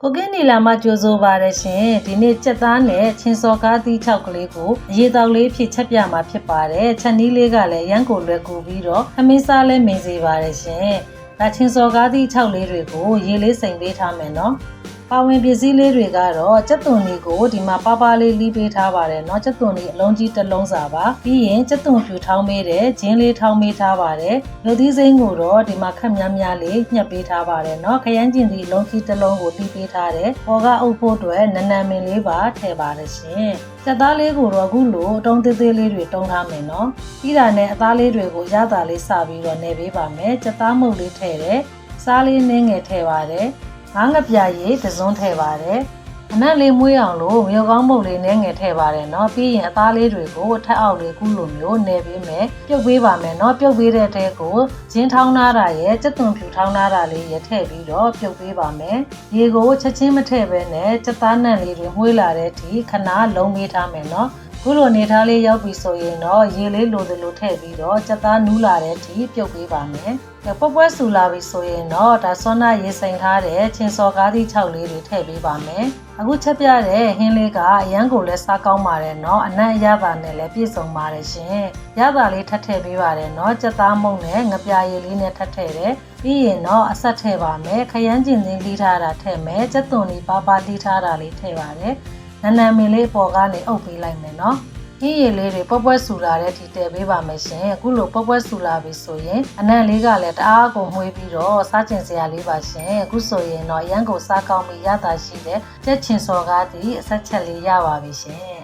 ကိုကင်းနီလာမှကြိုးစိုးပါတယ်ရှင်ဒီနေ့ကြက်သားနဲ့ချင်းစော်ကားသီး6ကလေးကိုအရေးတောက်လေးဖြစ်ချက်ပြမှာဖြစ်ပါတယ်ချက်နီးလေးကလည်းရမ်းကိုလွယ်ကူပြီးတော့ခမင်းစားလဲမင်းစေပါတယ်ရှင်ဒါချင်းစော်ကားသီး6လေးတွေကိုရေလေးစိမ်ပေးထားမယ်နော်ပါဝင်ပစ္စည်းလေးတွေကတော့ကြက်သွန်လေးကိုဒီမှာပါပါလေးလီးပေးထားပါတယ်เนาะကြက်သွန်လေးအလုံးကြီးတစ်လုံးစာပါပြီးရင်ကြက်သွန်ဖြူထောင်းပေးတယ်ဂျင်းလေးထောင်းပေးထားပါတယ်လူသီးစိမ်းကိုတော့ဒီမှာခက်များများလေးညှက်ပေးထားပါတယ်เนาะခရမ်းကျင်သီးလုံးကြီးတစ်လုံးကိုတီးပေးထားတယ်ပေါ်ကအုပ်ဖို့အတွက်နနမင်လေးပါထည့်ပါတယ်ရှင်ကြက်သားလေးကိုတော့အခုလိုအတုံးသေးသေးလေးတွေတုံးထားမယ်เนาะပြီးတာနဲ့အသားလေးတွေကိုရတာလေးစပြီးတော့နေပေးပါမယ်ကြက်သားမုတ်လေးထည့်တယ်စားလေးနင်းငယ်ထည့်ပါတယ်ငါးငပြာရည်တစုံထည့်ပါတယ်အနက်လေးမွေးအောင်လို့မြေကောင်းမုတ်လေးနဲ့ငယ်ထည့်ပါတယ်เนาะပြီးရင်အသားလေးတွေကိုထက်အောက်လေးခုလိုမျိုးနေပေးမယ်ပြုတ်ပေးပါမယ်เนาะပြုတ်ပေးတဲ့တဲကိုဂျင်းထောင်းထားတာရဲ့ကြက်သွန်ဖြူထောင်းထားတာလေးရထည့်ပြီးတော့ပြုတ်ပေးပါမယ်ရေကိုချက်ချင်းမထည့်ဘဲနဲ့ကြက်သားနံလေးတွေမှုေးလာတဲ့အထိခဏလုံးပေးထားမယ်เนาะခုလိုနေထားလေးရောက်ပြီဆိုရင်တော့ရေလေးလိုသလိုထည့်ပြီးတော့ကြက်သားနူးလာတဲ့အထိပြုတ်ပေးပါမယ်ပွက်ပွက်ဆူလာပြီဆိုရင်တော့ဒါဆွမ်းနာရေစိမ်ထားတဲ့ချင်းစော်ကားသီး6လေးတွေထည့်ပေးပါမယ်အခုချက်ပြတဲ့ဟင်းလေးကအရန်ကိုလည်းစားကောင်းပါတယ်เนาะအနံ့ရတာနဲ့လည်းပြည့်စုံပါတယ်ရှင်ရတာလေးထပ်ထည့်ပေးပါတယ်เนาะကြက်သားမုန့်နဲ့ငပြာရည်လေးနဲ့ထပ်ထည့်တယ်ပြီးရင်တော့အဆက်ထည့်ပါမယ်ခရမ်းကျင်သင်းတီးထားတာထည့်မယ်ကြက်သွန်လေးပါပါတီးထားတာလေးထည့်ပါတယ်နနမင်လေးပေါ်ကနေအုပ်ပေးလိုက်မယ်เนาะဟင်းရည်လေးတွေပွက်ပွက်ဆူလာတဲ့ဒီတည်ပေးပါမယ်ရှင်အခုလိုပွက်ပွက်ဆူလာပြီဆိုရင်အနံ့လေးကလည်းတအားကိုမှုေးပြီးတော့စားကျင်စရာလေးပါရှင်အခုဆိုရင်တော့အရန်ကိုစားကောင်းပြီးရတာရှိတဲ့ကြက်ချင်စော်ကားသည့်အဆက်ချက်လေးရပါပြီရှင်